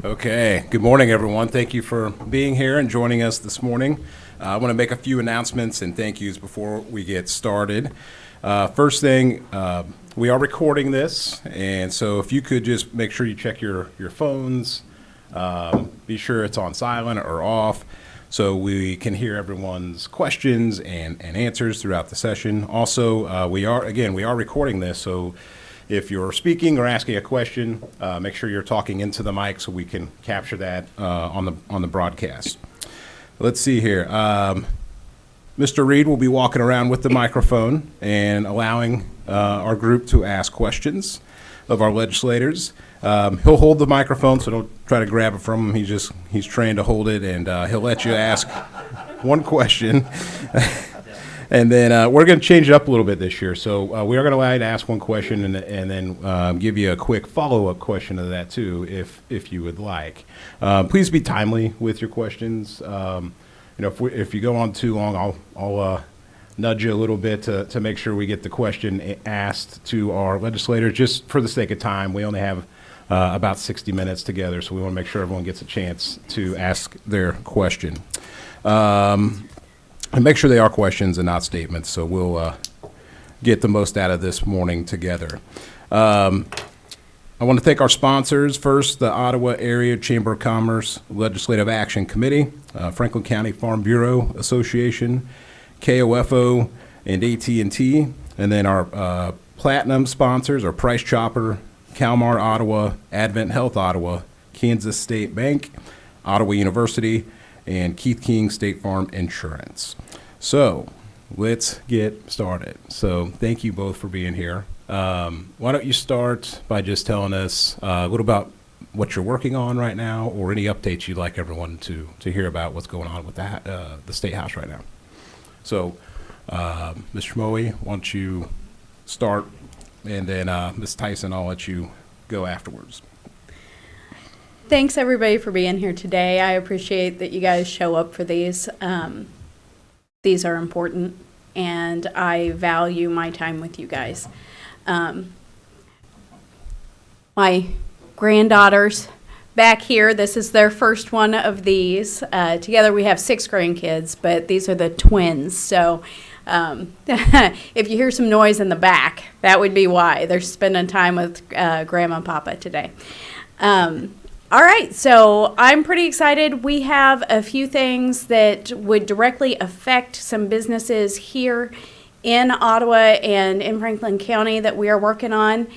Okay, good morning, everyone. Thank you for being here and joining us this morning. I want to make a few announcements and thank yous before we get started. First thing, we are recording this, and so if you could just make sure you check your phones, be sure it's on silent or off, so we can hear everyone's questions and answers throughout the session. Also, we are recording this, so if you're speaking or asking a question, make sure you're talking into the mic so we can capture that on the broadcast. Let's see here. Mr. Reed will be walking around with the microphone and allowing our group to ask questions of our legislators. He'll hold the microphone, so don't try to grab it from him. He's trained to hold it, and he'll let you ask one question. And then we're going to change it up a little bit this year. So we are going to allow you to ask one question and then give you a quick follow-up question to that, too, if you would like. Please be timely with your questions. If you go on too long, I'll nudge you a little bit to make sure we get the question asked to our legislators. Just for the sake of time, we only have about 60 minutes together, so we want to make sure everyone gets a chance to ask their question. And make sure they are questions and not statements, so we'll get the most out of this morning together. I want to thank our sponsors. First, the Ottawa Area Chamber of Commerce Legislative Action Committee, Franklin County Farm Bureau Association, KOFO, and AT&T. And then our platinum sponsors are Price Chopper, Calmar Ottawa, Advent Health Ottawa, Kansas State Bank, Ottawa University, and Keith King State Farm Insurance. So let's get started. So thank you both for being here. Why don't you start by just telling us a little about what you're working on right now, or any updates you'd like everyone to hear about what's going on with the State House right now. So Mr. Moe, why don't you start, and then Ms. Tyson, I'll let you go afterwards. Thanks, everybody, for being here today. I appreciate that you guys show up for these. These are important, and I value my time with you guys. My granddaughters back here, this is their first one of these. Together we have 6 grandkids, but these are the twins. So if you hear some noise in the back, that would be why. They're spending time with Grandma and Papa today. All right, so I'm pretty excited. We have a few things that would directly affect some businesses here in Ottawa and in Franklin County that we are working on.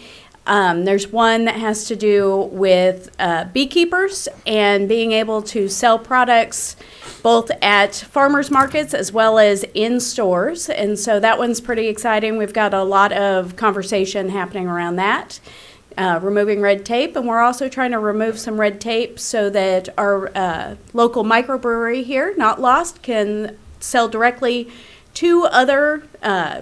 There's one that has to do with beekeepers and being able to sell products both at farmers markets as well as in stores. And so that one's pretty exciting. We've got a lot of conversation happening around that. Removing red tape, and we're also trying to remove some red tape so that our local microbrewery here, Not Lost, can sell directly to other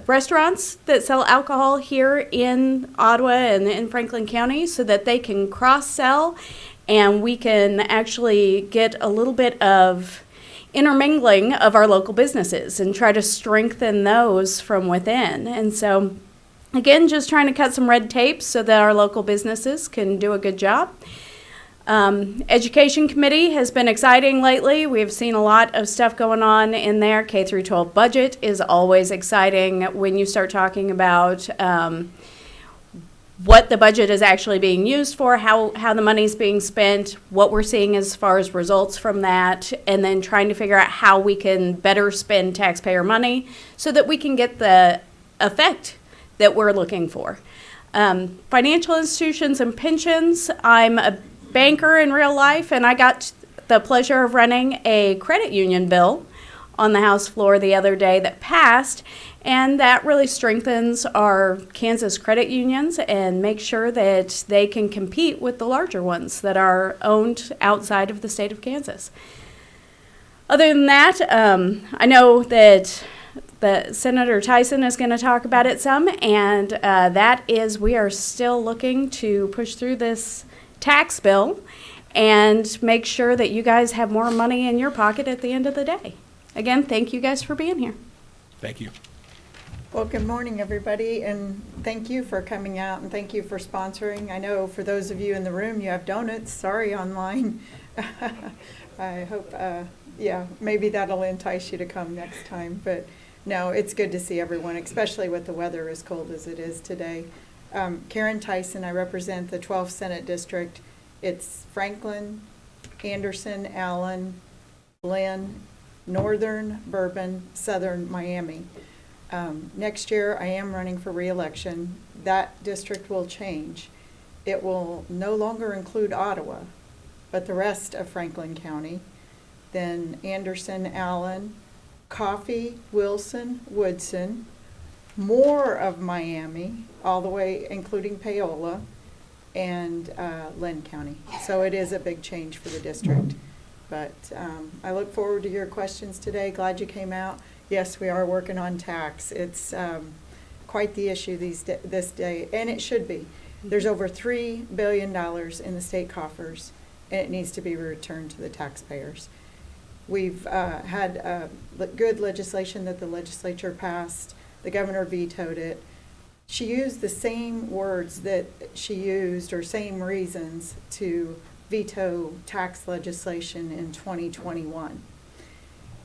restaurants that sell alcohol here in Ottawa and in Franklin County, so that they can cross-sell and we can actually get a little bit of intermingling of our local businesses and try to strengthen those from within. And so again, just trying to cut some red tape so that our local businesses can do a good job. Education committee has been exciting lately. We've seen a lot of stuff going on in there. K through 12 budget is always exciting when you start talking about what the budget is actually being used for, how the money's being spent, what we're seeing as far as results from that, and then trying to figure out how we can better spend taxpayer money so that we can get the effect that we're looking for. Financial institutions and pensions. I'm a banker in real life, and I got the pleasure of running a credit union bill on the House floor the other day that passed, and that really strengthens our Kansas credit unions and makes sure that they can compete with the larger ones that are owned outside of the state of Kansas. Other than that, I know that Senator Tyson is going to talk about it some, and that is we are still looking to push through this tax bill and make sure that you guys have more money in your pocket at the end of the day. Again, thank you guys for being here. Thank you. Well, good morning, everybody, and thank you for coming out, and thank you for sponsoring. I know for those of you in the room, you have donuts. Sorry, online. I hope, yeah, maybe that'll entice you to come next time. But no, it's good to see everyone, especially with the weather as cold as it is today. Karen Tyson, I represent the 12th Senate District. It's Franklin, Anderson, Allen, Glenn, Northern, Bourbon, Southern Miami. Next year, I am running for reelection. That district will change. It will no longer include Ottawa, but the rest of Franklin County. Then Anderson, Allen, Coffee, Wilson, Woodson, more of Miami, all the way including Paola, and Lynn County. So it is a big change for the district. But I look forward to your questions today. Glad you came out. Yes, we are working on tax. It's quite the issue this day, and it should be. There's over $3 billion in the state coffers, and it needs to be returned to the taxpayers. We've had good legislation that the legislature passed. The governor vetoed it. She used the same words that she used, or same reasons, to veto tax legislation in 2021.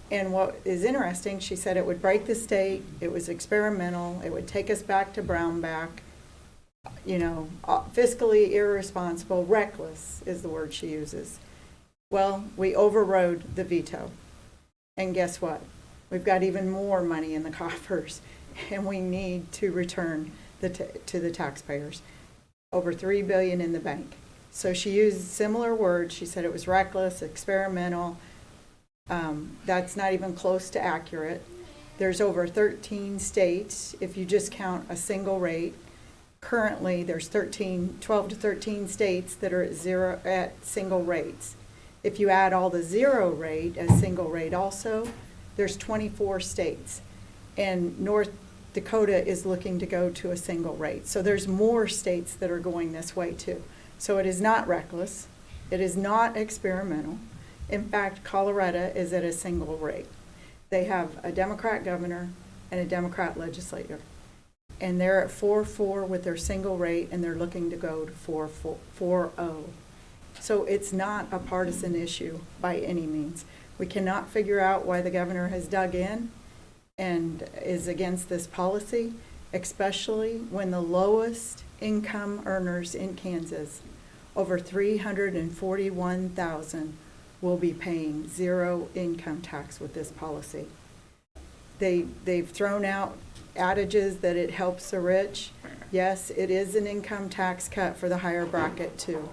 And what is interesting, she said it would break the state, it was experimental, it would take us back to Brownback, you know, fiscally irresponsible, reckless is the word she uses. Well, we overrode the veto. And guess what? We've got even more money in the coffers, and we need to return to the taxpayers. Over $3 billion in the bank. So she used similar words. She said it was reckless, experimental. That's not even close to accurate. There's over 13 states, if you just count a single rate. Currently, there's 12 to 13 states that are at single rates. If you add all the zero rate as single rate also, there's 24 states. And North Dakota is looking to go to a single rate. So there's more states that are going this way too. So it is not reckless. It is not experimental. In fact, Colorado is at a single rate. They have a Democrat governor and a Democrat legislator. And they're at 4.4 with their single rate, and they're looking to go to 4.0. So it's not a partisan issue by any means. We cannot figure out why the governor has dug in and is against this policy, especially when the lowest income earners in Kansas, over 341,000, will be paying zero income tax with this policy. They've thrown out adages that it helps the rich. Yes, it is an income tax cut for the higher bracket too,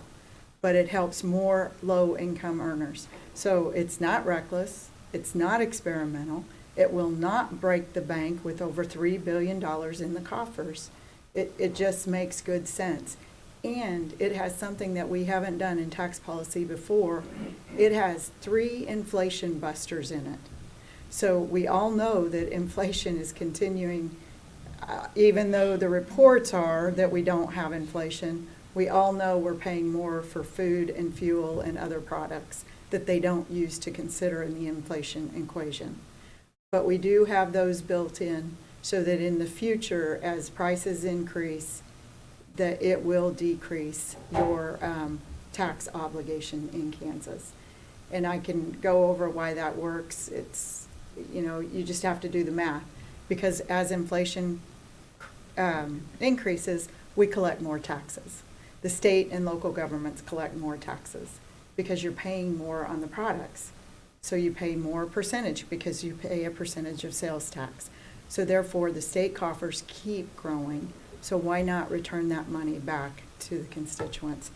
but it helps more low income earners. So it's not reckless, it's not experimental, it will not break the bank with over $3 billion in the coffers. It just makes good sense. And it has something that we haven't done in tax policy before. It has 3 inflation busters in it. So we all know that inflation is continuing, even though the reports are that we don't have inflation, we all know we're paying more for food and fuel and other products that they don't use to consider in the inflation equation. But we do have those built in so that in the future, as prices increase, that it will decrease your tax obligation in Kansas. And I can go over why that works. It's, you know, you just have to do the math, because as inflation increases, we collect more taxes. The state and local governments collect more taxes because you're paying more on the products. So you pay more percentage because you pay a percentage of sales tax. So therefore, the state coffers keep growing. So why not return that money back to the constituents?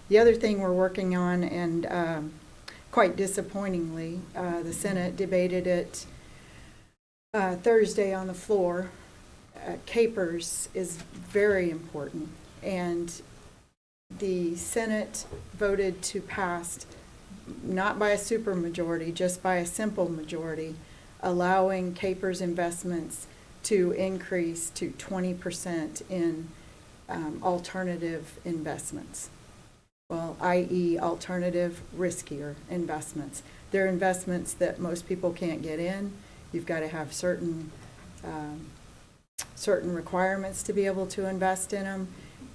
The other thing we're working on, and quite disappointingly, the Senate debated it Thursday on the floor. Capers is very important, and the Senate voted to pass, not by a supermajority, just by a simple majority, allowing Capers investments to increase to 20% in alternative investments. Well, i.e. alternative, riskier investments. They're investments that most people can't get in. You've got to have certain certain requirements to be able to invest in them,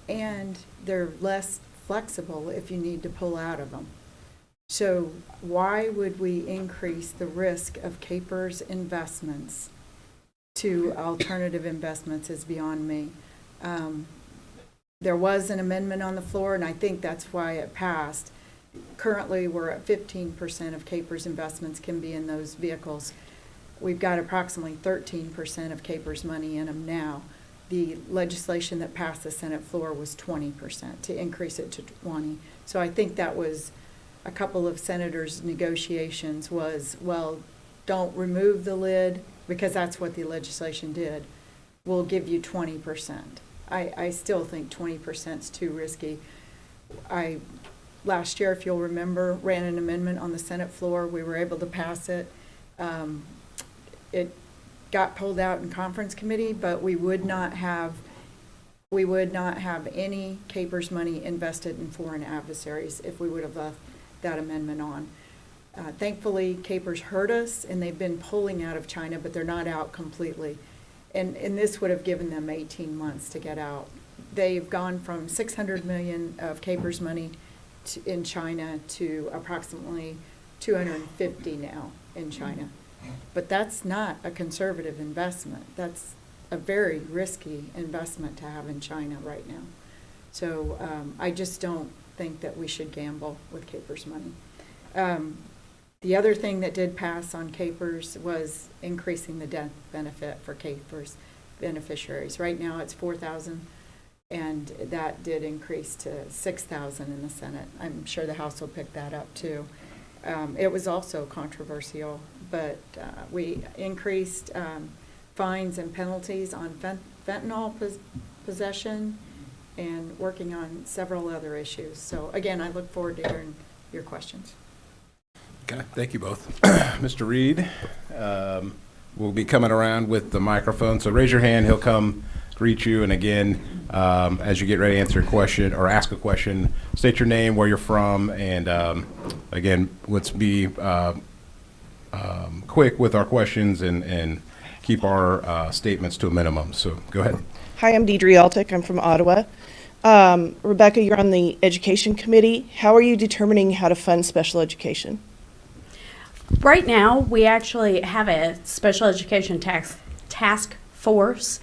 and they're less flexible if you need to pull out of them. So why would we increase the risk of KPERS investments to alternative investments is beyond me. There was an amendment on the floor, and I think that's why it passed. Currently, we're at 15% of KPERS investments can be in those vehicles. We've got approximately 13% of KPERS money in them now. The legislation that passed the Senate floor was 20%, to increase it to 20. So I think that was a couple of senators' negotiations was, well, don't remove the lid, because that's what the legislation did. We'll give you 20%. I still think 20% is too risky. Last year, if you'll remember, ran an amendment on the Senate floor. We were able to pass it. It got pulled out in conference committee, but we would not have any KPERS money invested in foreign adversaries if we would have left that amendment on. Thankfully, KPERS heard us, and they've been pulling out of China, but they're not out completely. And this would have given them 18 months to get out. They've gone from 600 million of KPERS money in China to approximately 250 now in China. But that's not a conservative investment. That's a very risky investment to have in China right now. So I just don't think that we should gamble with KPERS money. The other thing that did pass on KPERS was increasing the death benefit for KPERS beneficiaries. Right now it's $4,000, and that did increase to $6,000 in the Senate. I'm sure the House will pick that up too. It was also controversial, but we increased fines and penalties on fentanyl possession and working on several other issues. So again, I look forward to hearing your questions. Okay, thank you both. Mr. Reed will be coming around with the microphone, so raise your hand. He'll come greet you, and again, as you get ready to answer a question or ask a question, state your name, where you're from, and again, let's be quick with our questions and keep our statements to a minimum. So go ahead. Hi, I'm Deidre Altick. I'm from Ottawa. Rebecca, you're on the Education Committee. How are you determining how to fund special education? Right now, we actually have a special education task force,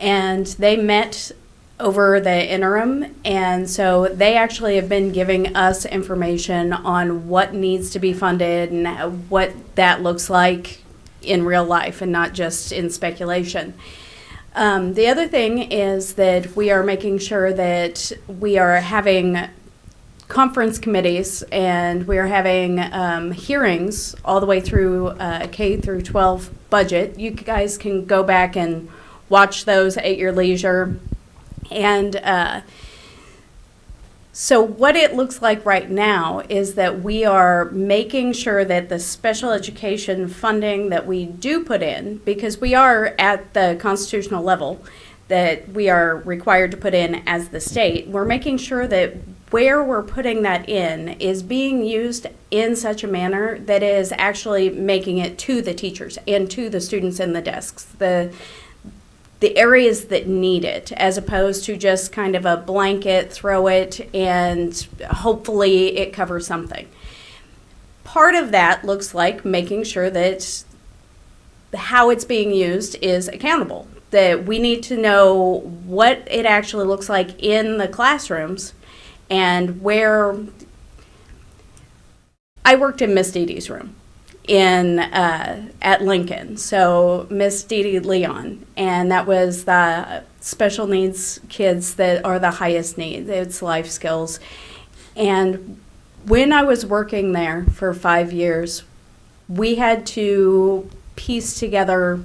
and they met over the interim, and so they actually have been giving us information on what needs to be funded and what that looks like in real life and not just in speculation. The other thing is that we are making sure that we are having conference committees, and we're having hearings all the way through K through 12 budget. You guys can go back and watch those at your leisure. And so what it looks like right now is that we are making sure that the special education funding that we do put in, because we are at the constitutional level that we are required to put in as the state, we're making sure that where we're putting that in is being used in such a manner that is actually making it to the teachers and to the students in the desks, the areas that need it, as opposed to just kind of a blanket, throw it, and hopefully it covers something. Part of that looks like making sure that how it's being used is accountable, that we need to know what it actually looks like in the classrooms. And where I worked in Miss Dee Dee's room at Lincoln, so Miss Dee Dee Leon, and that was the special needs kids that are the highest need. It's life skills. And when I was working there for 5 years, we had to piece together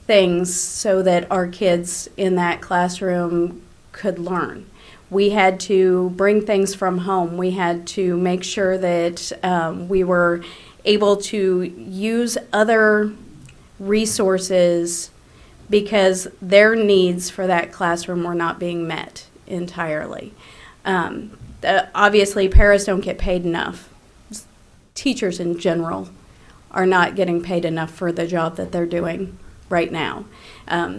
things so that our kids in that classroom could learn. We had to bring things from home. We had to make sure that we were able to use other resources because their needs for that classroom were not being met entirely. Obviously, paras don't get paid enough. Teachers in general are not getting paid enough for the job that they're doing. right now.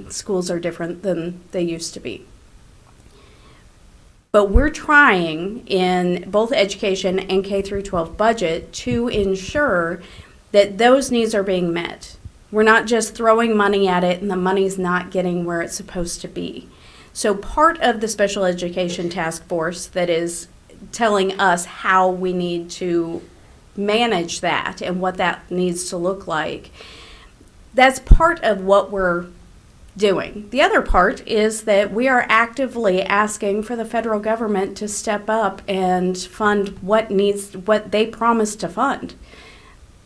Schools are different than they used to be. But we're trying in both education and K through 12 budget to ensure that those needs are being met. We're not just throwing money at it and the money's not getting where it's supposed to be. So part of the special education task force that is telling us how we need to manage that and what that needs to look like, that's part of what we're doing. The other part is that we are actively asking for the federal government to step up and fund what they promised to fund.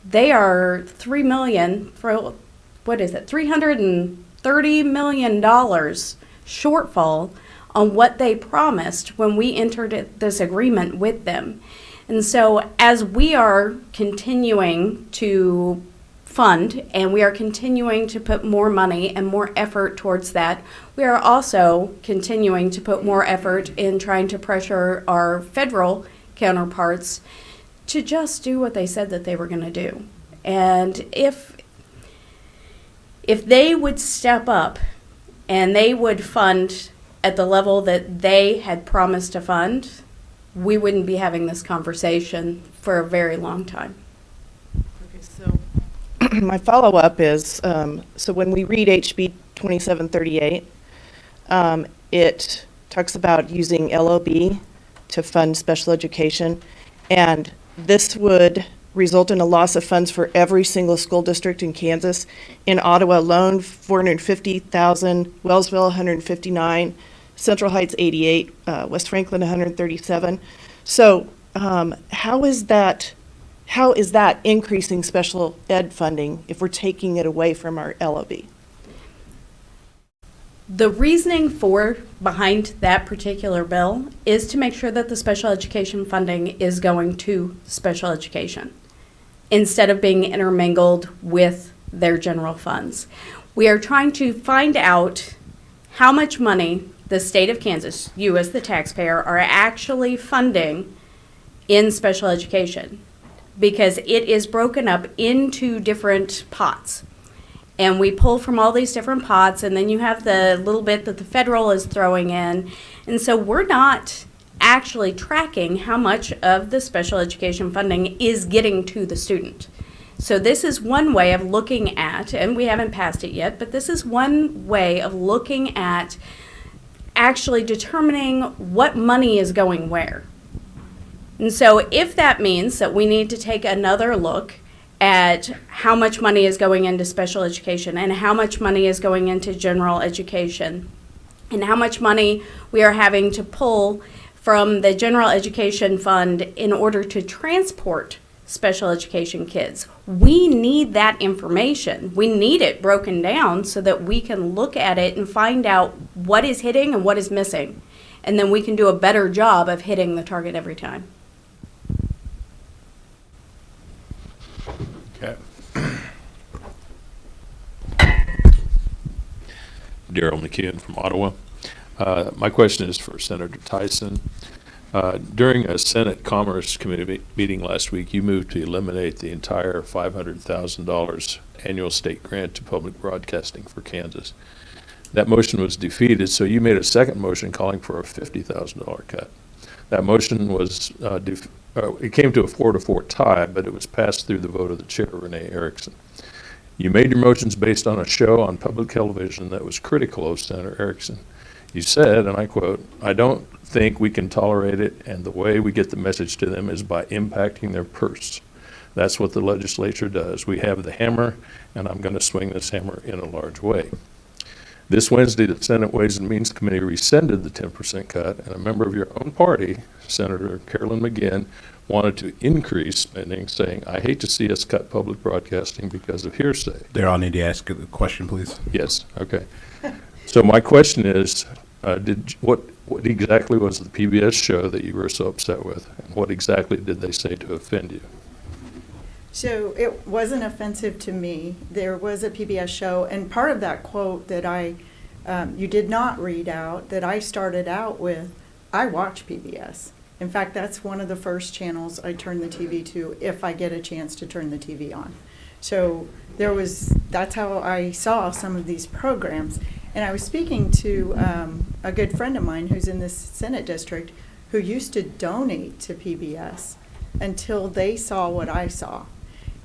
They are $3 million for, $330 million shortfall on what they promised when we entered this agreement with them. And so as we are continuing to fund and we are continuing to put more money and more effort towards that, we are also continuing to put more effort in trying to pressure our federal counterparts to just do what they said that they were going to do. And if they would step up and they would fund at the level that they had promised to fund, we wouldn't be having this conversation for a very long time. Okay, so my follow-up is, so when we read HB 2738, it talks about using LOB to fund special education, and this would result in a loss of funds for every single school district in Kansas. In Ottawa alone, 450,000, Wellsville 159, Central Heights 88, West Franklin 137. So how is that increasing special ed funding if we're taking it away from our LOB? The reasoning behind that particular bill is to make sure that the special education funding is going to special education instead of being intermingled with their general funds. We are trying to find out how much money the state of Kansas, you as the taxpayer, are actually funding in special education, because it is broken up into different pots. And we pull from all these different pots, and then you have the little bit that the federal is throwing in. And so we're not actually tracking how much of the special education funding is getting to the student. So this is one way of looking at, and we haven't passed it yet, but this is one way of looking at actually determining what money is going where. And so if that means that we need to take another look at how much money is going into special education and how much money is going into general education and how much money we are having to pull from the general education fund in order to transport special education kids. We need that information. We need it broken down so that we can look at it and find out what is hitting and what is missing. And then we can do a better job of hitting the target every time. Okay. Daryl McKeon from Ottawa. My question is for Senator Tyson. During a Senate Commerce Committee meeting last week, you moved to eliminate the entire $500,000 annual state grant to public broadcasting for Kansas. That motion was defeated, so you made a second motion calling for a $50,000 cut. That motion was, it came to a 4-4 tie, but it was passed through the vote of the chair, Renee Erickson. You made your motions based on a show on public television that was critical of Senator Erickson. You said, and I quote, "I don't think we can tolerate it, and the way we get the message to them is by impacting their purse. That's what the legislature does. We have the hammer, and I'm going to swing this hammer in a large way." This Wednesday, the Senate Ways and Means Committee rescinded the 10% cut, and a member of your own party, Senator Carolyn McGinn, wanted to increase spending, saying, "I hate to see us cut public broadcasting because of hearsay." There, I'll need to ask a question, please. Yes, okay. So my question is, what exactly was the PBS show that you were so upset with? And what exactly did they say to offend you? So it wasn't offensive to me. There was a PBS show, and part of that quote that you did not read out, that I started out with, I watch PBS. In fact, that's one of the first channels I turn the TV to if I get a chance to turn the TV on. So that's how I saw some of these programs. And I was speaking to a good friend of mine who's in this Senate district who used to donate to PBS until they saw what I saw.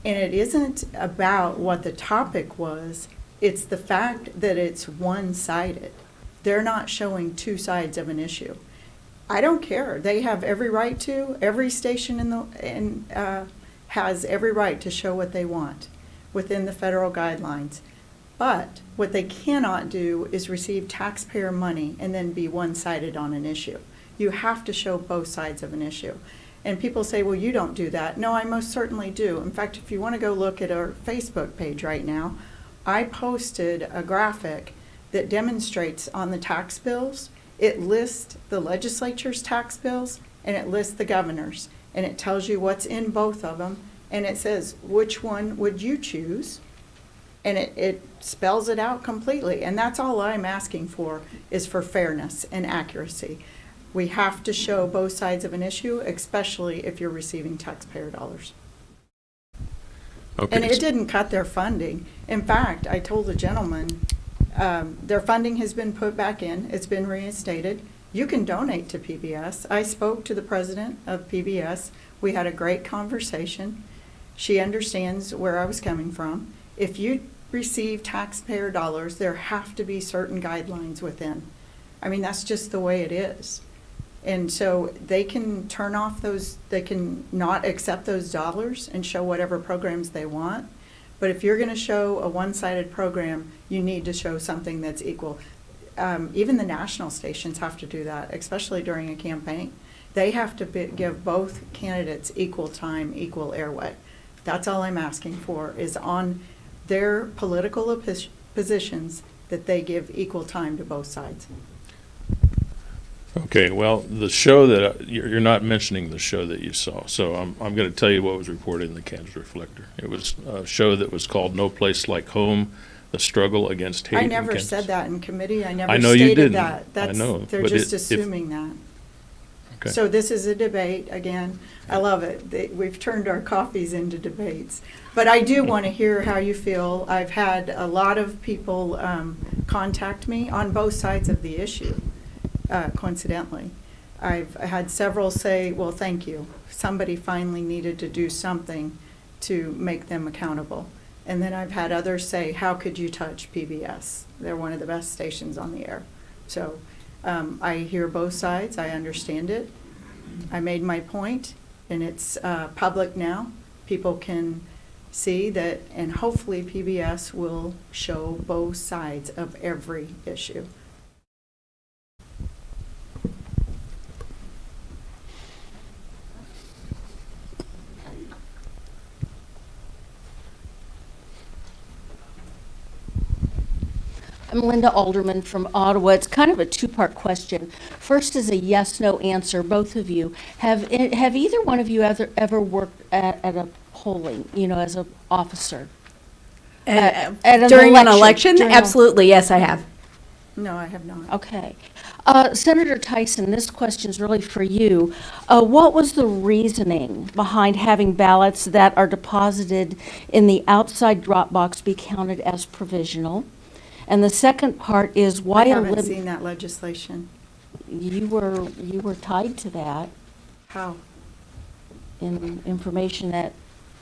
And it isn't about what the topic was, it's the fact that it's one-sided. They're not showing two sides of an issue. I don't care. They have every right to. Every station has every right to show what they want within the federal guidelines. But what they cannot do is receive taxpayer money and then be one-sided on an issue. You have to show both sides of an issue. And people say, well, you don't do that. No, I most certainly do. In fact, if you want to go look at our Facebook page right now, I posted a graphic that demonstrates on the tax bills, it lists the legislature's tax bills and it lists the governor's. And it tells you what's in both of them. And it says, which one would you choose? And it spells it out completely. And that's all I'm asking for, is for fairness and accuracy. We have to show both sides of an issue, especially if you're receiving taxpayer dollars. Okay. And it didn't cut their funding. In fact, I told the gentleman, their funding has been put back in, it's been reinstated. You can donate to PBS. I spoke to the president of PBS. We had a great conversation. She understands where I was coming from. If you receive taxpayer dollars, there have to be certain guidelines within. I mean, that's just the way it is. And so they can turn off those, they can not accept those dollars and show whatever programs they want. But if you're going to show a one-sided program, you need to show something that's equal. Even the national stations have to do that, especially during a campaign. They have to give both candidates equal time, equal airway. That's all I'm asking for, is on their political positions that they give equal time to both sides. Okay, well, the show that, you're not mentioning the show that you saw, so I'm going to tell you what was reported in the Kansas Reflector. It was a show that was called No Place Like Home, The Struggle Against Hate I in never Kansas. said that in committee. I never I know you stated didn't. that. I know, They're but just if- assuming that. Okay. So this is a debate, again. I love it. We've turned our coffees into debates. But I do want to hear how you feel. I've had a lot of people contact me on both sides of the issue, coincidentally. I've had several say, well, thank you. Somebody finally needed to do something to make them accountable. And then I've had others say, how could you touch PBS? They're one of the best stations on the air. So I hear both sides. I understand it. I made my point, and it's public now. People can see that, and hopefully PBS will show both sides of every issue. I'm Linda Alderman from Ottawa. It's kind of a two-part question. First is a yes/no answer, both of you. Have either one of you ever worked at a polling, as an officer? At an During an election? During a- Absolutely, yes, I have. No, I have not. Okay. Senator Tyson, this question is really for you. What was the reasoning behind having ballots that are deposited in the outside drop box be counted as provisional? And the second part is why I haven't seen that legislation. you were tied to that How? in information that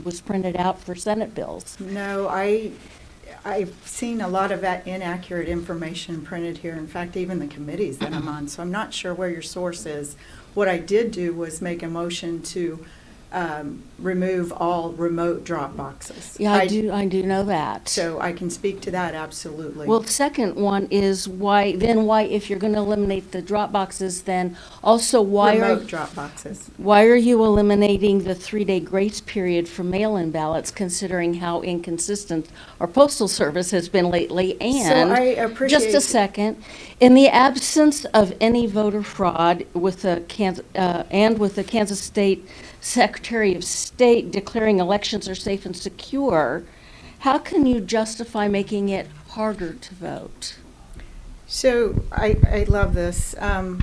was printed out for Senate bills. No, I've seen a lot of that inaccurate information printed here. In fact, even the committees that I'm on, so I'm not sure where your source is. What I did do was make a motion to remove all remote drop boxes. Yeah, I do know that. So I can speak to that, absolutely. Well, the second one is why, if you're going to eliminate the drop boxes, then also Remote drop boxes. why are you eliminating the 3-day grace period for mail-in ballots, considering how inconsistent our postal service has been lately? And I appreciate- just a second, in the absence of any voter fraud with the Kansas State Secretary of State declaring elections are safe and secure, how can you justify making it harder to vote? So I love this. I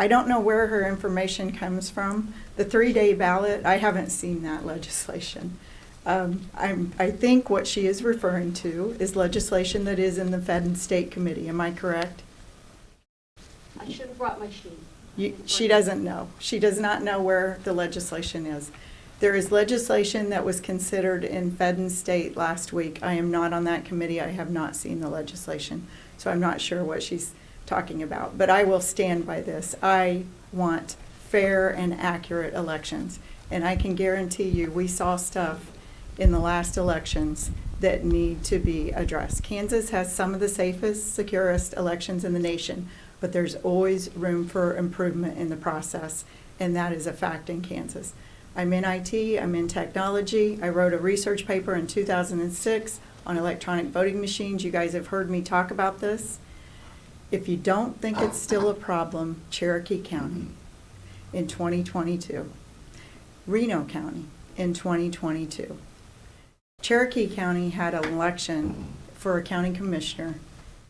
don't know where her information comes from. The 3-day ballot, I haven't seen that legislation. I think what she is referring to is legislation that is in the Fed and State Committee. Am I correct? I should have brought my sheet. She doesn't know. She does not know where the legislation is. There is legislation that was considered in Fed and State last week. I am not on that committee. I have not seen the legislation, so I'm not sure what she's talking about. But I will stand by this. I want fair and accurate elections. And I can guarantee you, we saw stuff in the last elections that need to be addressed. Kansas has some of the safest, securest elections in the nation, but there's always room for improvement in the process, and that is a fact in Kansas. I'm in IT, I'm in technology. I wrote a research paper in 2006 on electronic voting machines. You guys have heard me talk about this. If you don't think it's still a problem, Cherokee County in 2022, Reno County in 2022. Cherokee County had an election for a county commissioner,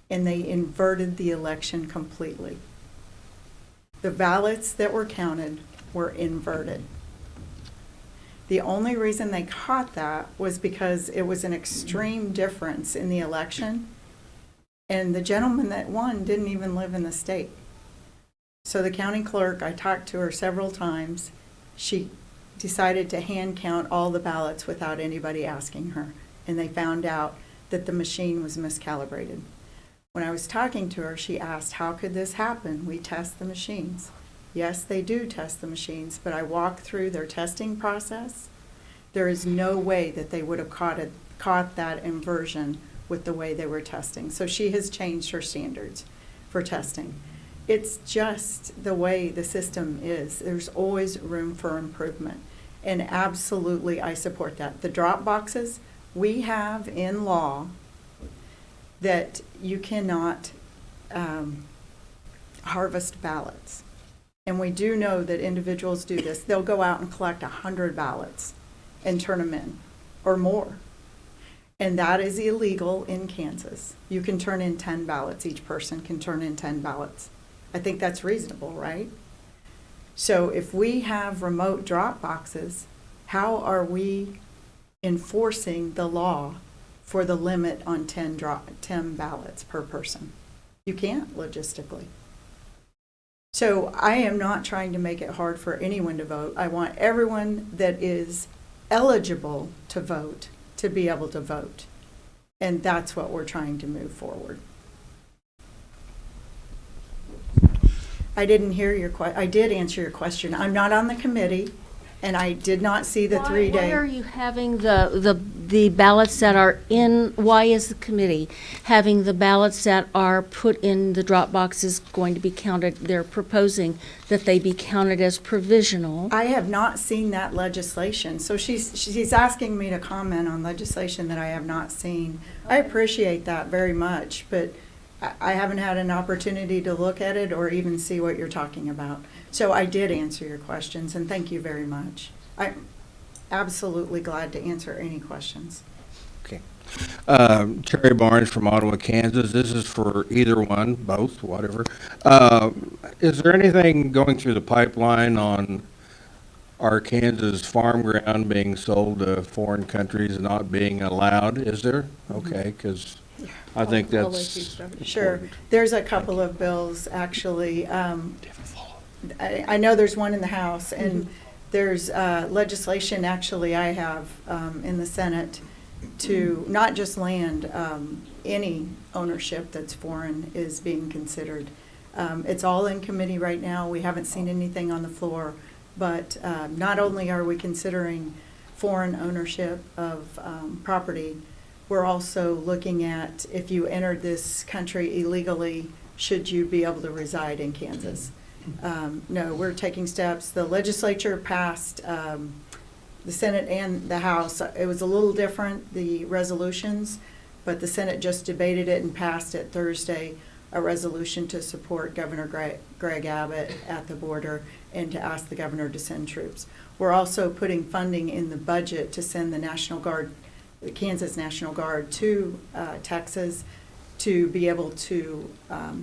and they inverted the election completely. The ballots that were counted were inverted. The only reason they caught that was because it was an extreme difference in the election, and the gentleman that won didn't even live in the state. So the county clerk, I talked to her several times, she decided to hand count all the ballots without anybody asking her, and they found out that the machine was miscalibrated. When I was talking to her, she asked, how could this happen? We test the machines. Yes, they do test the machines, but I walked through their testing process. There is no way that they would have caught that inversion with the way they were testing. So she has changed her standards for testing. It's just the way the system is. There's always room for improvement. And absolutely, I support that. The drop boxes, we have in law that you cannot harvest ballots. And we do know that individuals do this. They'll go out and collect 100 ballots and turn them in, or more. And that is illegal in Kansas. You can turn in 10 ballots. Each person can turn in 10 ballots. I think that's reasonable, right? So if we have remote drop boxes, how are we enforcing the law for the limit on 10 ballots per person? You can't logistically. So I am not trying to make it hard for anyone to vote. I want everyone that is eligible to vote to be able to vote. And that's what we're trying to move forward. I didn't hear your I did answer your question. I'm not on the committee, and I did not see the 3-day. Why are you having the ballots that are in, why is the committee having the ballots that are put in the drop boxes going to be counted? They're proposing that they be counted as provisional. I have not seen that legislation, so she's asking me to comment on legislation that I have not seen. I appreciate that very much, but I haven't had an opportunity to look at it or even see what you're talking about. So I did answer your questions, and thank you very much. I'm absolutely glad to answer any questions. Okay. Terry Barnes from Ottawa, Kansas. This is for either one, both, whatever. Is there anything going through the pipeline on our Kansas farm ground being sold to foreign countries and not being allowed? Is there? Okay, because I think I'll let you that's start. Sure. important. There's a couple of bills, actually. I know there's one in the House, and there's legislation, actually, I have in the Senate to not just land, any ownership that's foreign is being considered. It's all in committee right now. We haven't seen anything on the floor, but not only are we considering foreign ownership of property, we're also looking at if you entered this country illegally, should you be able to reside in Kansas? No, we're taking steps. The legislature passed, the Senate and the House. It was a little different, the resolutions, but the Senate just debated it and passed it Thursday, a resolution to support Governor Greg Abbott at the border and to ask the governor to send troops. We're also putting funding in the budget to send the National Guard, the Kansas National Guard, to Texas to be able to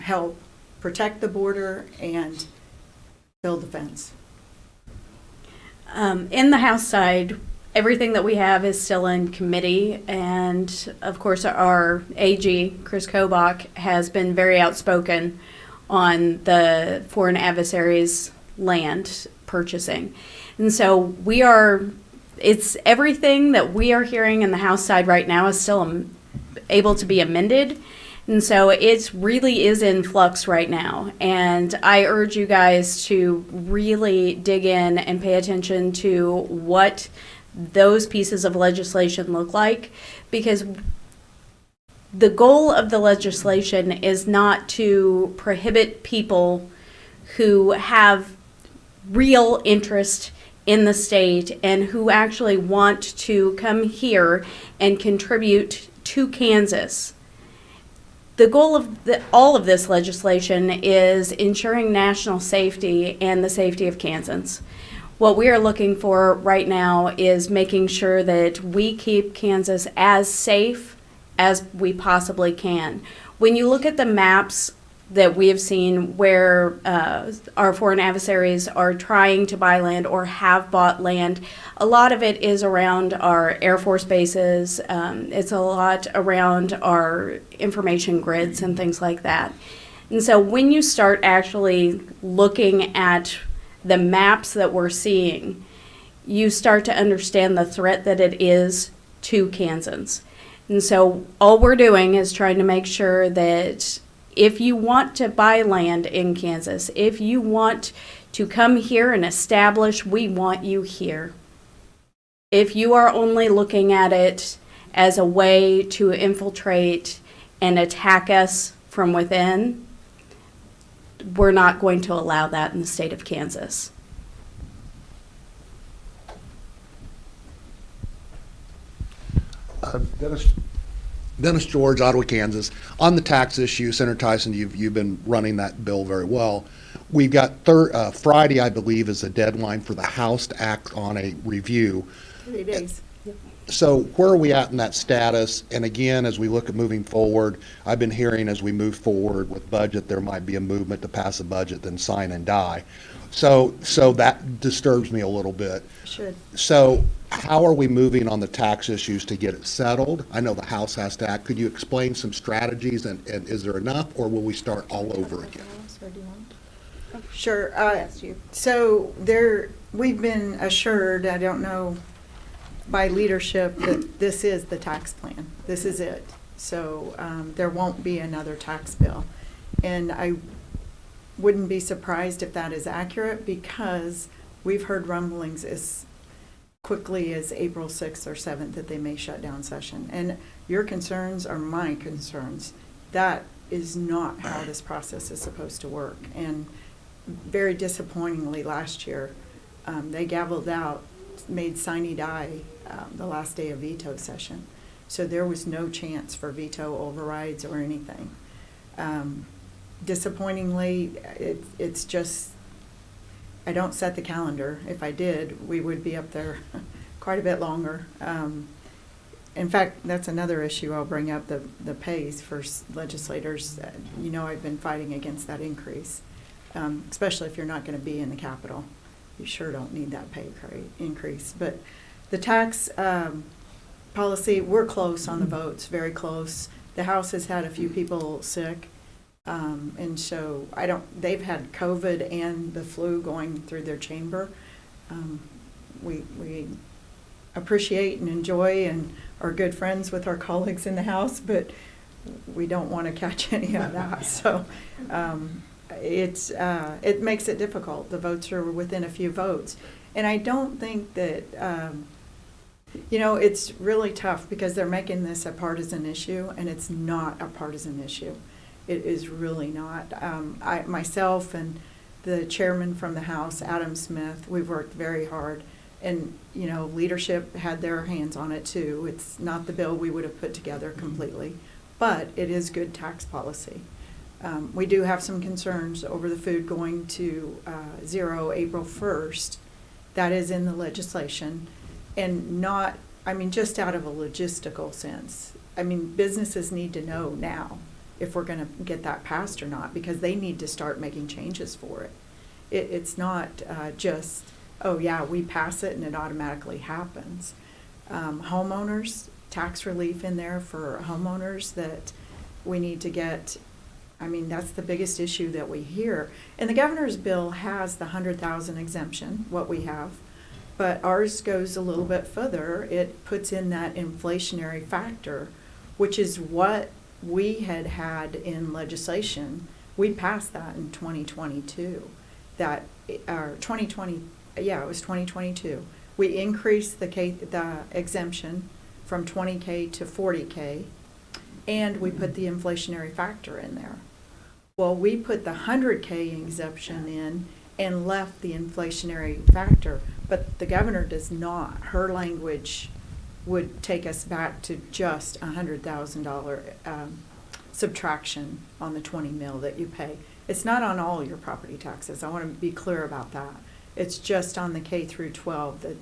help protect the border and build the fence. In the House side, everything that we have is still in committee, and of course, our AG, Chris Kobach, has been very outspoken on the foreign adversaries' land purchasing. And so it's everything that we are hearing in the House side right now is still able to be amended. And so it really is in flux right now. And I urge you guys to really dig in and pay attention to what those pieces of legislation look like, because the goal of the legislation is not to prohibit people who have real interest in the state and who actually want to come here and contribute to Kansas. The goal of all of this legislation is ensuring national safety and the safety of Kansans. What we are looking for right now is making sure that we keep Kansas as safe as we possibly can. When you look at the maps that we have seen where our foreign adversaries are trying to buy land or have bought land, a lot of it is around our Air Force bases. It's a lot around our information grids and things like that. And so when you start actually looking at the maps that we're seeing, you start to understand the threat that it is to Kansans. And so all we're doing is trying to make sure that if you want to buy land in Kansas, if you want to come here and establish, we want you here. If you are only looking at it as a way to infiltrate and attack us from within, we're not going to allow that in the state of Kansas. Dennis George, Ottawa, Kansas. On the tax issue, Senator Tyson, you've been running that bill very well. We've got Friday, I believe, is the deadline for the House to act on a review. 3 days. So where are we at in that status? And again, as we look at moving forward, I've been hearing as we move forward with budget, there might be a movement to pass a budget, then sign and die. So that disturbs me a little bit. Should. So how are we moving on the tax issues to get it settled? I know the House has to act. Could you explain some strategies, and is there enough, or will we start all over again? Sure. So we've been assured, I don't know, by leadership that this is the tax plan. This is it. So there won't be another tax bill. And I wouldn't be surprised if that is accurate, because we've heard rumblings as quickly as April 6th or 7th that they may shut down session. And your concerns are my concerns. That is not how this process is supposed to work. And very disappointingly last year, they gavelled out, made sine die the last day of veto session. So there was no chance for veto overrides or anything. Disappointingly, it's just, I don't set the calendar. If I did, we would be up there quite a bit longer. In fact, that's another issue I'll bring up, the pays for legislators. You know, I've been fighting against that increase, especially if you're not going to be in the Capitol. You sure don't need that pay increase. But the tax policy, we're close on the votes, very close. The House has had a few people sick. And so they've had COVID and the flu going through their chamber. We appreciate and enjoy and are good friends with our colleagues in the House, but we don't want to catch any of that. So it makes it difficult. The votes are within a few votes. And I don't think that, it's really tough because they're making this a partisan issue, and it's not a partisan issue. It is really not. Myself and the chairman from the House, Adam Smith, we've worked very hard. And, leadership had their hands on it too. It's not the bill we would have put together completely, but it is good tax policy. We do have some concerns over the food going to zero April 1st. That is in the legislation. And just out of a logistical sense. Businesses need to know now if we're going to get that passed or not, because they need to start making changes for it. It's not just, oh yeah, we pass it and it automatically happens. homeowners, tax relief in there for homeowners that we need to get. I mean, that's the biggest issue that we hear. And the governor's bill has the 100,000 exemption, what we have, but ours goes a little bit further. It puts in that inflationary factor, which is what we had in legislation. We passed that in 2022. That, or 2020, yeah, it was 2022. We increased the exemption from 20K to 40K, and we put the inflationary factor in there. Well, we put the 100K exemption in and left the inflationary factor, but the governor does not. Her language would take us back to just $100,000 subtraction on the 20 mil that you pay. It's not on all your property taxes. I want to be clear about that. It's just on the K through 12, the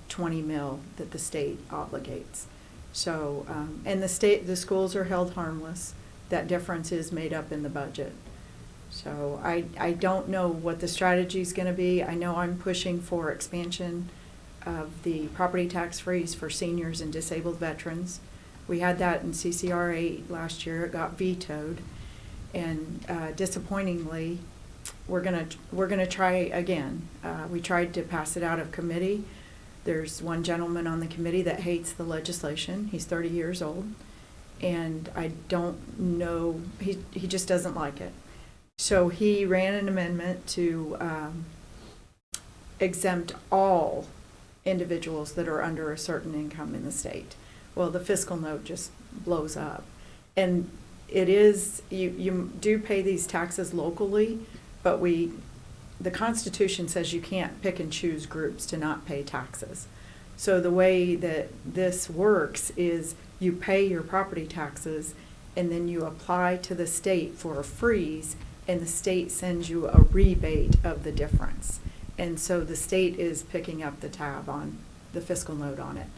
20 mil that the state obligates. So, and the schools are held harmless. That difference is made up in the budget. So I don't know what the strategy is going to be. I know I'm pushing for expansion of the property tax freeze for seniors and disabled veterans. We had that in CCR 8 last year. It got vetoed, and disappointingly, we're gonna try again. We tried to pass it out of committee. There's one gentleman on the committee that hates the legislation. He's 30 years old, and I don't know, he just doesn't like it. So he ran an amendment to exempt all individuals that are under a certain income in the state. Well, the fiscal note just blows up. And it is, you do pay these taxes locally, but the Constitution says you can't pick and choose groups to not pay taxes. So the way that this works is you pay your property taxes and then you apply to the state for a freeze, and the state sends you a rebate of the difference. And so the state is picking up the tab on the fiscal note on it.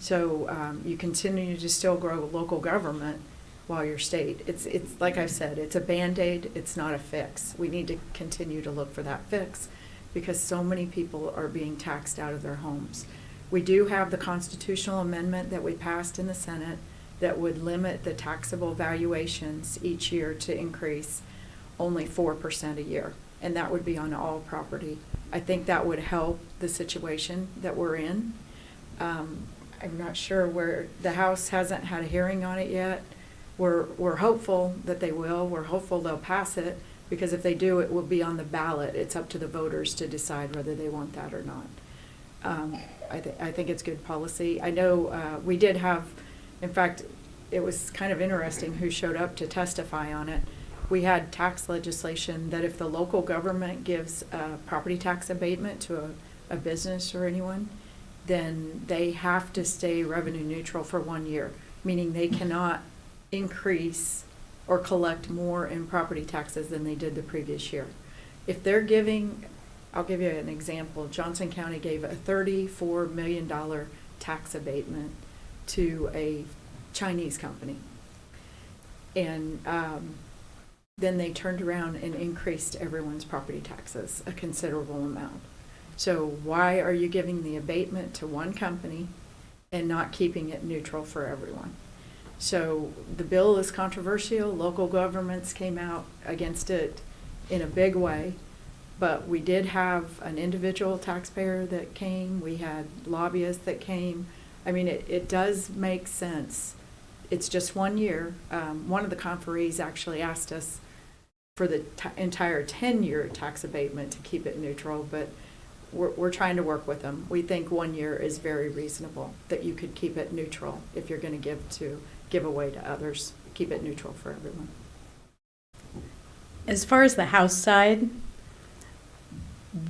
So you continue to still grow local government while you're state. It's like I've said, it's a Band-Aid, it's not a fix. We need to continue to look for that fix because so many people are being taxed out of their homes. We do have the constitutional amendment that we passed in the Senate that would limit the taxable valuations each year to increase only 4% a year, and that would be on all property. I think that would help the situation that we're in. I'm not sure where, the House hasn't had a hearing on it yet. We're hopeful that they will. We're hopeful they'll pass it, because if they do, it will be on the ballot. It's up to the voters to decide whether they want that or not. I think it's good policy. I know we did have, in fact, it was kind of interesting who showed up to testify on it. We had tax legislation that if the local government gives a property tax abatement to a business or anyone, then they have to stay revenue neutral for 1 year, meaning they cannot increase or collect more in property taxes than they did the previous year. If they're giving, I'll give you an example. Johnson County gave a $34 million tax abatement to a Chinese company. And then they turned around and increased everyone's property taxes a considerable amount. So why are you giving the abatement to one company and not keeping it neutral for everyone? So the bill is controversial. Local governments came out against it in a big way, but we did have an individual taxpayer that came. We had lobbyists that came. I mean, it does make sense. It's just 1 year. One of the conferees actually asked us for the entire 10-year tax abatement to keep it neutral, but we're trying to work with them. We think 1 year is very reasonable, that you could keep it neutral if you're going to give away to others. Keep it neutral for everyone. As far as the House side,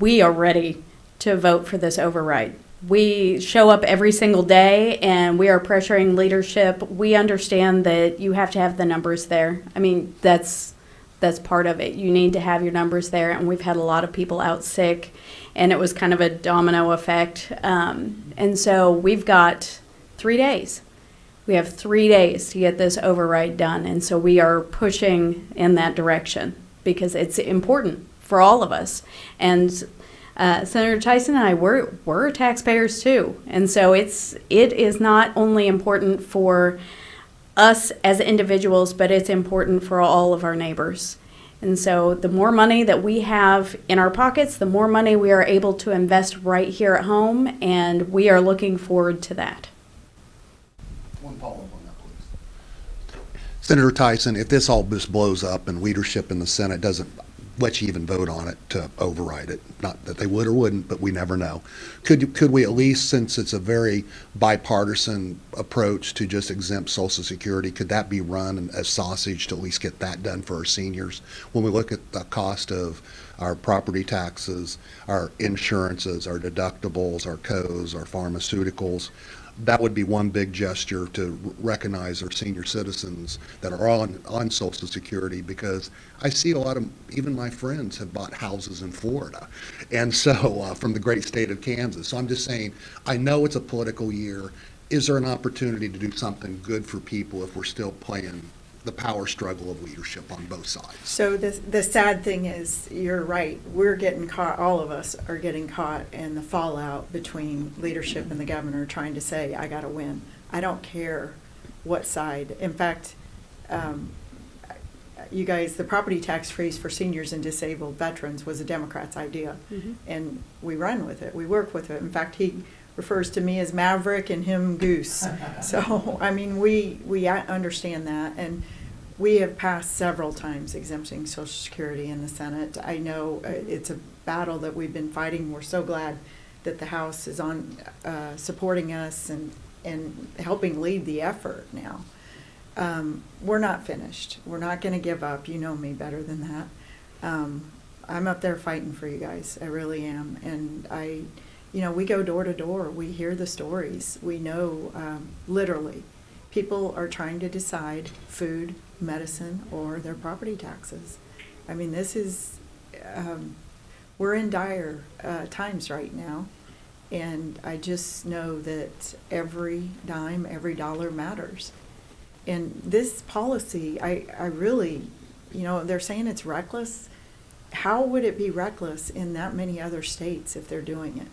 we are ready to vote for this override. We show up every single day and we are pressuring leadership. We understand that you have to have the numbers there. I mean, that's part of it. You need to have your numbers there, and we've had a lot of people out sick, and it was kind of a domino effect. And so we've got 3 days. We have 3 days to get this override done, and so we are pushing in that direction because it's important for all of us. And Senator Tyson and I, we're taxpayers too. And so it is not only important for us as individuals, but it's important for all of our neighbors. And so the more money that we have in our pockets, the more money we are able to invest right here at home, and we are looking forward to that. One follow-up on that, please. Senator Tyson, if this all just blows up and leadership in the Senate doesn't let you even vote on it to override it, not that they would or wouldn't, but we never know. Could we at least, since it's a very bipartisan approach to just exempt Social Security, could that be run as sausage to at least get that done for our seniors? When we look at the cost of our property taxes, our insurances, our deductibles, our co's, our pharmaceuticals, that would be one big gesture to recognize our senior citizens that are on Social Security, because I see a lot of, even my friends have bought houses in Florida, and so from the great state of Kansas. So I'm just saying, I know it's a political year. Is there an opportunity to do something good for people if we're still playing the power struggle of leadership on both sides? So the sad thing is, you're right, we're getting caught, all of us are getting caught in the fallout between leadership and the governor trying to say, I gotta win. I don't care what side. In fact, you guys, the property tax freeze for seniors and disabled veterans was a Democrat's idea. And we run with it, we work with it. In fact, he refers to me as Maverick and him Goose. So, I mean, we understand that, and we have passed several times exempting Social Security in the Senate. I know it's a battle that we've been fighting. We're so glad that the House is on supporting us and helping lead the effort now. We're not finished. We're not going to give up. You know me better than that. I'm up there fighting for you guys. I really am. And we go door to door. We hear the stories. We know, literally, people are trying to decide food, medicine, or their property taxes. I mean, this is, we're in dire times right now. And I just know that every dime, every dollar matters. And this policy, I really, they're saying it's reckless. How would it be reckless in that many other states if they're doing it?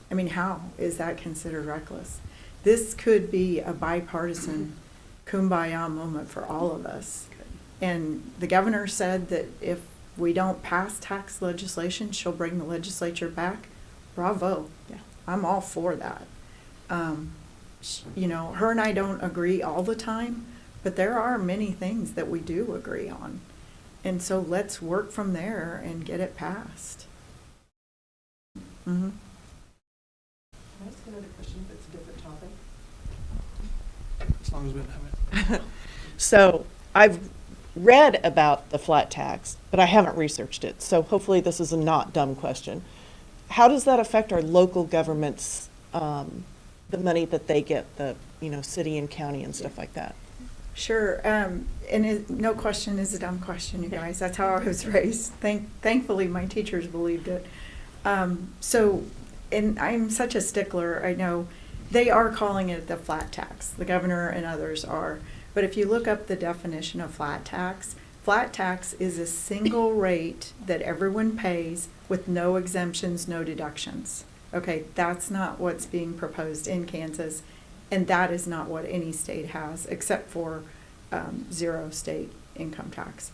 I mean, how is that considered reckless? This could be a bipartisan kumbaya moment for all of us. And the governor said that if we don't pass tax legislation, she'll bring the legislature back. Bravo. Yeah. I'm all for that. Her and I don't agree all the time, but there are many things that we do agree on. And so let's work from there and get it passed. Mm-hmm. Can I ask another question that's a different topic? As long as we don't have it. So I've read about the flat tax, but I haven't researched it. So hopefully this is a not dumb question. How does that affect our local governments, the money that they get, the city and county and stuff like that? Sure, and no question is a dumb question, you guys. That's how I was raised. Thankfully, my teachers believed it. And I'm such a stickler. I know they are calling it the flat tax. The governor and others are. But if you look up the definition of flat tax is a single rate that everyone pays with no exemptions, no deductions. Okay, that's not what's being proposed in Kansas, and that is not what any state has except for zero state income tax.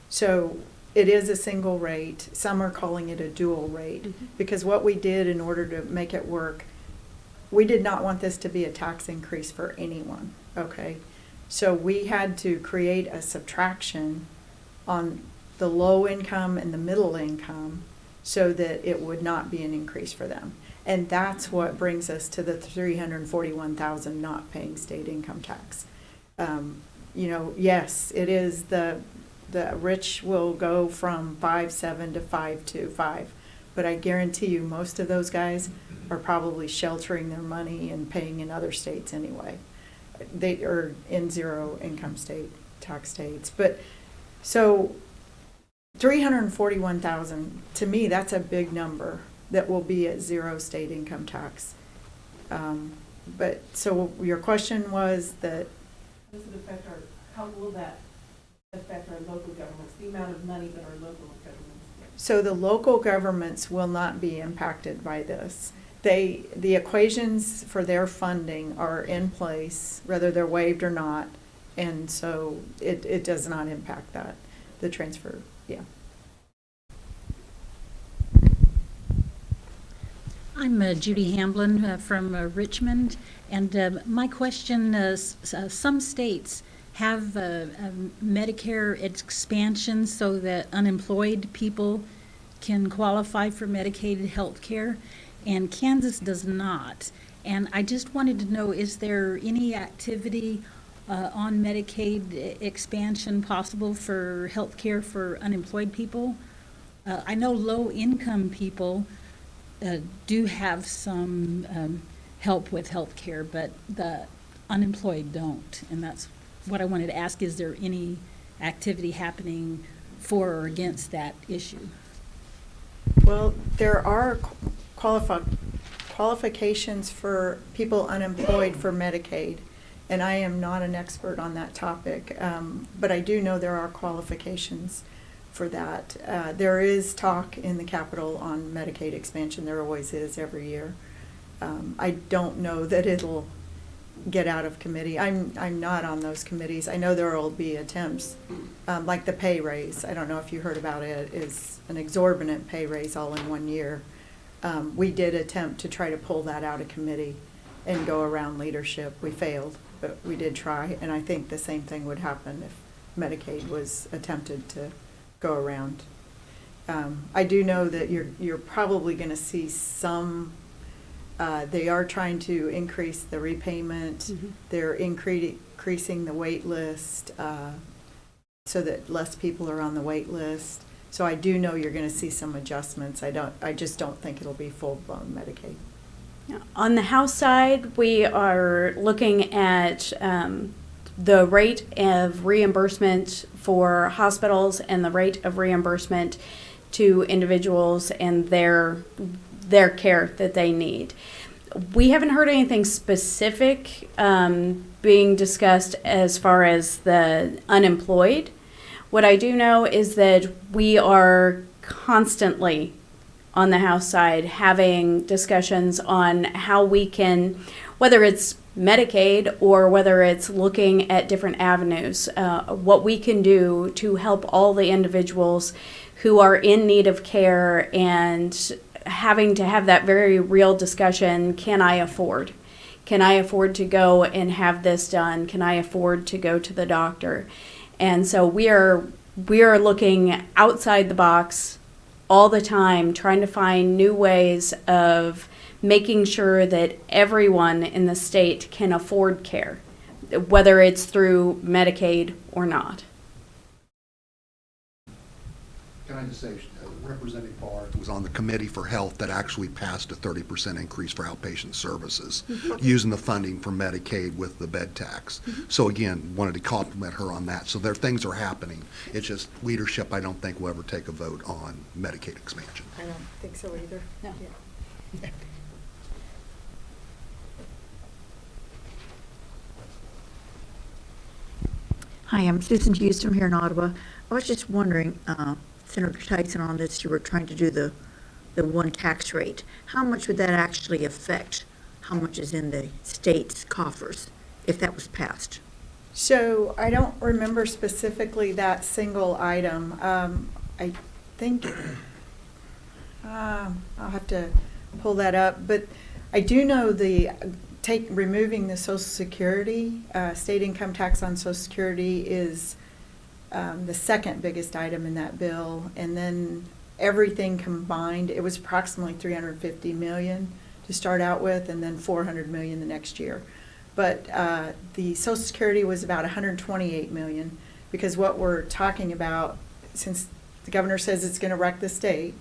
So it is a single rate. Some are calling it a dual rate, because what we did in order to make it work, we did not want this to be a tax increase for anyone, okay? So we had to create a subtraction on the low income and the middle income so that it would not be an increase for them. And that's what brings us to the 341,000 not paying state income tax. Yes, it is the rich will go from 5.7 to 5.25, but I guarantee you most of those guys are probably sheltering their money and paying in other states anyway. They are in zero income state tax states. But so 341,000, to me, that's a big number that will be at zero state income tax. But so your question was that. How does it affect how will that affect our local governments, the amount of money that our local governments get? So the local governments will not be impacted by this. The equations for their funding are in place, whether they're waived or not, and so it does not impact that, the transfer, yeah. I'm Judy Hamblin from Richmond, and my question is, some states have Medicare expansion so that unemployed people can qualify for Medicaid health care, and Kansas does not. And I just wanted to know, is there any activity on Medicaid expansion possible for health care for unemployed people? I know low-income people do have some help with health care, but the unemployed don't. And that's what I wanted to ask, is there any activity happening for or against that issue? Well, there are qualifications for people unemployed for Medicaid, and I am not an expert on that topic, but I do know there are qualifications for that. There is talk in the Capitol on Medicaid expansion. There always is every year. I don't know that it'll get out of committee. I'm not on those committees. I know there will be attempts, like the pay raise. I don't know if you heard about it. Is an exorbitant pay raise all in 1 year. We did attempt to try to pull that out of committee and go around leadership. We failed, but we did try, and I think the same thing would happen if Medicaid was attempted to go around. I do know that you're probably going to see some. They are trying to increase the repayment. Mm-hmm. They're increasing the wait list so that less people are on the wait list. So I do know you're going to see some adjustments. I just don't think it'll be full-blown Medicaid. Yeah. On the House side, we are looking at the rate of reimbursement for hospitals and the rate of reimbursement to individuals and their care that they need. We haven't heard anything specific being discussed as far as the unemployed. What I do know is that we are constantly on the House side having discussions on how we can, whether it's Medicaid or whether it's looking at different avenues, what we can do to help all the individuals who are in need of care, and having to have that very real discussion. Can I afford? Can I afford to go and have this done? Can I afford to go to the doctor? And so we are looking outside the box all the time, trying to find new ways of making sure that everyone in the state can afford care, whether it's through Medicaid or not. Can I just say, Representative Barr was on the Committee for Health that actually passed a 30% increase for outpatient services, using the funding from Medicaid with the bed tax. So again, wanted to compliment her on that. So things are happening. It's just leadership, I don't think, will ever take a vote on Medicaid expansion. I don't think so either. No. Yeah. Hi, I'm Susan Hughes from here in Ottawa. I was just wondering, Senator Tyson, on this, you were trying to do the one tax rate. How much would that actually affect how much is in the state's coffers if that was passed? So I don't remember specifically that single item. I think I'll have to pull that up, but I do know removing the Social Security, state income tax on Social Security is the second biggest item in that bill, and then everything combined, it was approximately $350 million to start out with, and then $400 million the next year. But the Social Security was about $128 million, because what we're talking about, since the governor says it's going to wreck the state,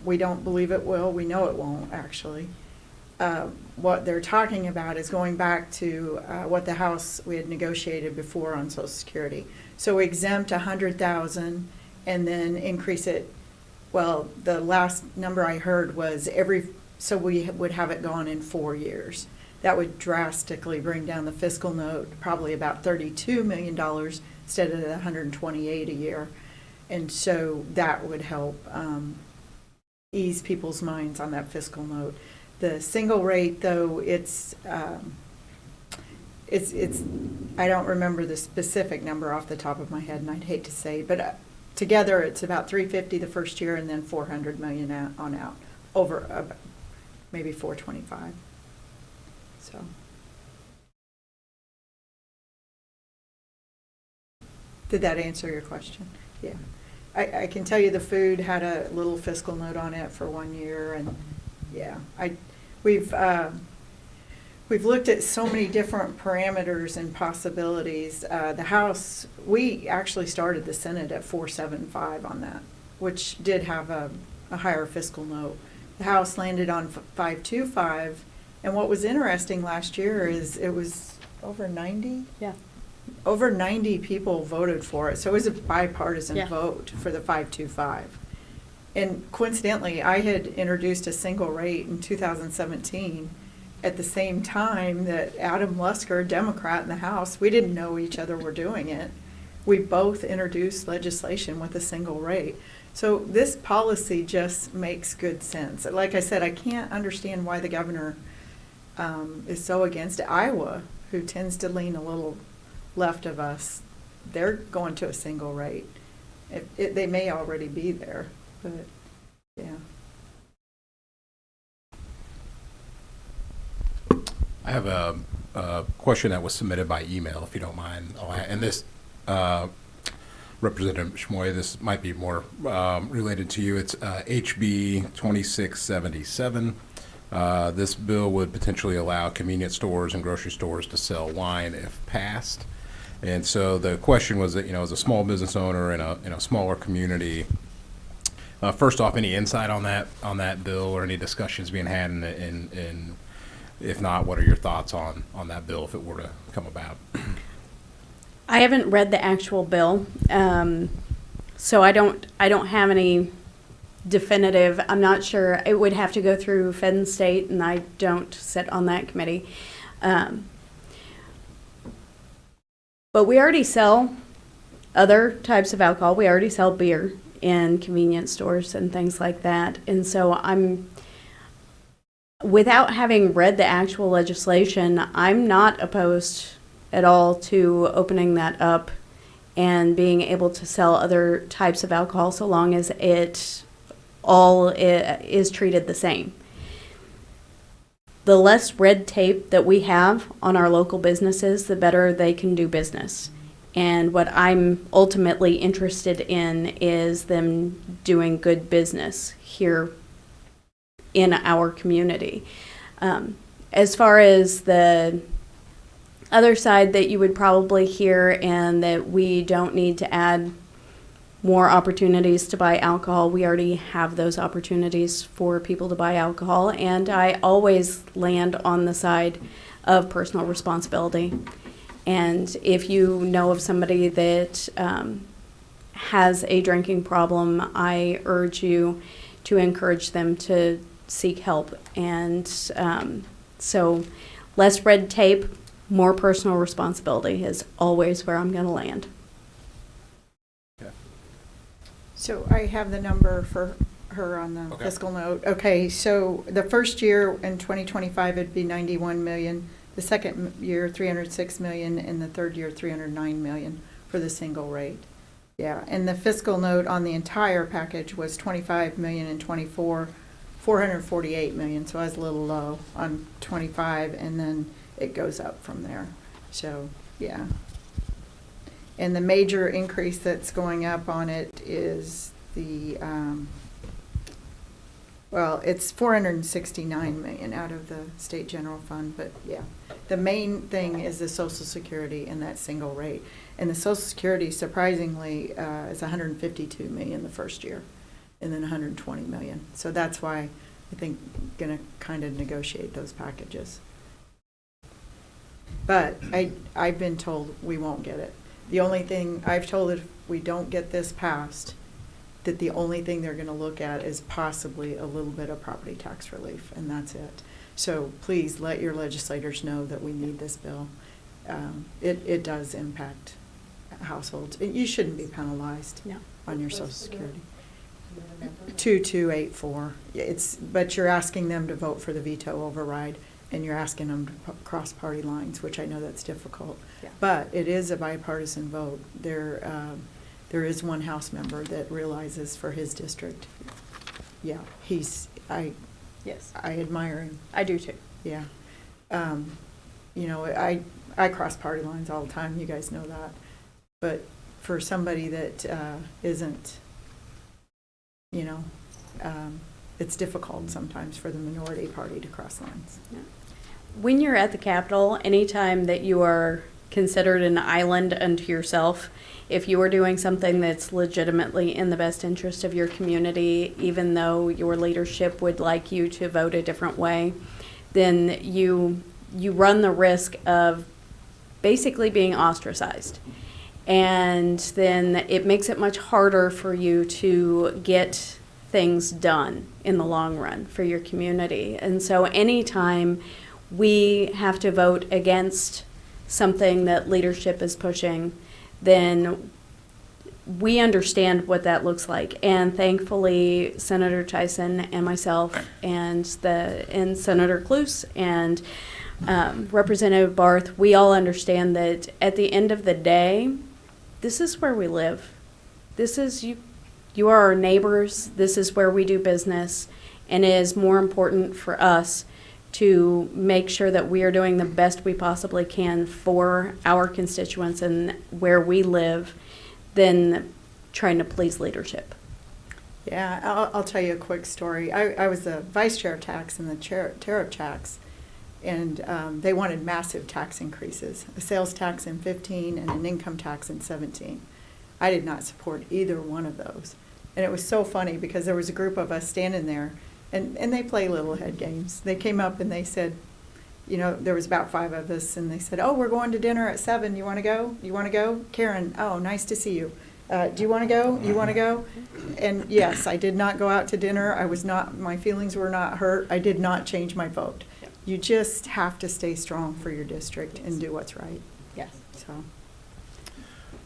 we don't believe it will. We know it won't, actually. What they're talking about is going back to what the House we had negotiated before on Social Security. So exempt $100,000 and then increase it. Well, the last number I heard was so we would have it gone in 4 years. That would drastically bring down the fiscal note, probably about $32 million instead of the $128 a year. And so that would help ease people's minds on that fiscal note. The single rate, though, it's I don't remember the specific number off the top of my head, and I'd hate to say, but together it's about 350 the first year, and then 400 million on out, over maybe 425. So. Did that answer your question? Yeah. I can tell you the food had a little fiscal note on it for 1 year, and yeah, we've looked at so many different parameters and possibilities. The House, we actually started the Senate at 475 on that, which did have a higher fiscal note. The House landed on 525, and what was interesting last year is it was over 90. Yeah. Over 90 people voted for it, so it was a bipartisan Yeah. vote for the 525. And coincidentally, I had introduced a single rate in 2017 at the same time that Adam Lusker, Democrat in the House, we didn't know each other were doing it. We both introduced legislation with a single rate. So this policy just makes good sense. Like I said, I can't understand why the governor is so against it. Iowa, who tends to lean a little left of us, they're going to a single rate. They may already be there, but yeah. I have a question that was submitted by email, if you don't mind. And this, Representative Schmoy, this might be more related to you. It's HB 2677. This bill would potentially allow convenience stores and grocery stores to sell wine if passed. And so the question was that, as a small business owner in a smaller community, first off, any insight on that bill or any discussions being had, and if not, what are your thoughts on that bill if it were to come about? I haven't read the actual bill, so I don't have any definitive. I'm not sure. It would have to go through Fed and State, and I don't sit on that committee. But we already sell other types of alcohol. We already sell beer in convenience stores and things like that. And so without having read the actual legislation, I'm not opposed at all to opening that up and being able to sell other types of alcohol so long as it all is treated the same. The less red tape that we have on our local businesses, the better they can do business. And what I'm ultimately interested in is them doing good business here in our community. As far as the other side that you would probably hear, and that we don't need to add more opportunities to buy alcohol. We already have those opportunities for people to buy alcohol, and I always land on the side of personal responsibility. And if you know of somebody that has a drinking problem, I urge you to encourage them to seek help. And so less red tape, more personal responsibility is always where I'm going to land. So I have the number for her on the Okay. fiscal note. Okay, so the first year in 2025, it'd be 91 million. The second year, 306 million, and the third year, 309 million for the single rate. Yeah, and the fiscal note on the entire package was 25 million in 24, 448 million, so I was a little low on 25, and then it goes up from there. So, yeah. And the major increase that's going up on it is the, well, it's 469 million out of the state general fund, but yeah. The main thing is the Social Security and that single rate. And the Social Security, surprisingly, is 152 million the first year, and then 120 million. So that's why I think going to kind of negotiate those packages. But I've been told we won't get it. The only thing I've told, if we don't get this passed, that the only thing they're going to look at is possibly a little bit of property tax relief, and that's it. So please let your legislators know that we need this bill. It does impact households. You shouldn't be penalized No. on your social security. 2284. But you're asking them to vote for the veto override, and you're asking them to cross party lines, which I know that's difficult. Yeah. But it is a bipartisan vote. There is one House member that realizes for his district. Yeah, Yes, I admire him. I do too. Yeah. You know, I cross party lines all the time, you guys know that. But for somebody that isn't, you know, it's difficult sometimes for the minority party to cross lines. When you're at the Capitol, anytime that you are considered an island unto yourself, if you are doing something that's legitimately in the best interest of your community, even though your leadership would like you to vote a different way, then you run the risk of basically being ostracized. And then it makes it much harder for you to get things done in the long run for your community. And so anytime we have to vote against something that leadership is pushing, then we understand what that looks like. And thankfully, Senator Tyson and myself and Senator Cluse and Representative Barth, we all understand that at the end of the day, this is where we live. This is you are our neighbors. This is where we do business. And it is more important for us to make sure that we are doing the best we possibly can for our constituents and where we live than trying to please leadership. Yeah, I'll tell you a quick story. I was the vice chair of tax and the chair of tax, and they wanted massive tax increases, a sales tax in 15 and an income tax in 17. I did not support either one of those. And it was so funny because there was a group of us standing there, and they play little head games. They came up and they said, you know, there was about 5 of us, and they said, oh, we're going to dinner at 7. You want to go? You want to go? Karen, oh, nice to see you. Do you want to go? You want to go? And yes, I did not go out to dinner. My feelings were not hurt. I did not change my vote. You just have to stay strong for your district and do what's right. Yes. So,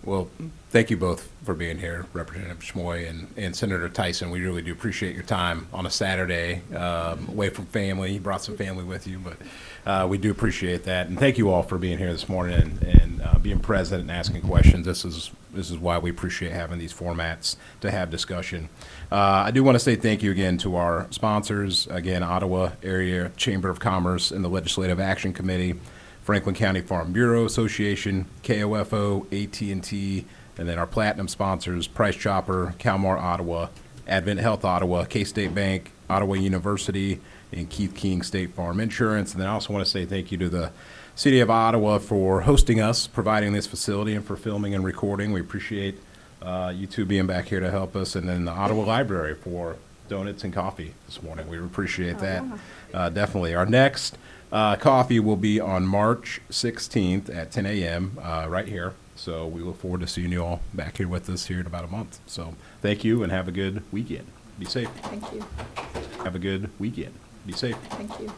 Well, thank you both for being here, Representative Schmoy and Senator Tyson. We really do appreciate your time on a Saturday, away from family. You brought some family with you, but we do appreciate that. And thank you all for being here this morning and being present and asking questions. This is why we appreciate having these formats to have discussion. I do want to say thank you again to our sponsors, again, Ottawa Area Chamber of Commerce and the Legislative Action Committee, Franklin County Farm Bureau Association, KOFO, AT&T, and then our platinum sponsors, Price Chopper, Calmar Ottawa, Advent Health Ottawa, K-State Bank, Ottawa University, and Keith King State Farm Insurance. And then I also want to say thank you to the City of Ottawa for hosting us, providing this facility, and for filming and recording. We appreciate you two being back here to help us. And then the Ottawa Library for donuts and coffee this morning. We appreciate that. Definitely. Our next coffee will be on March 16th at 10 a.m. Right here. So we look forward to seeing you all back here with us here in about a month. So thank you and have a good weekend. Be safe. thank you. Have a good weekend. Be safe. Thank you.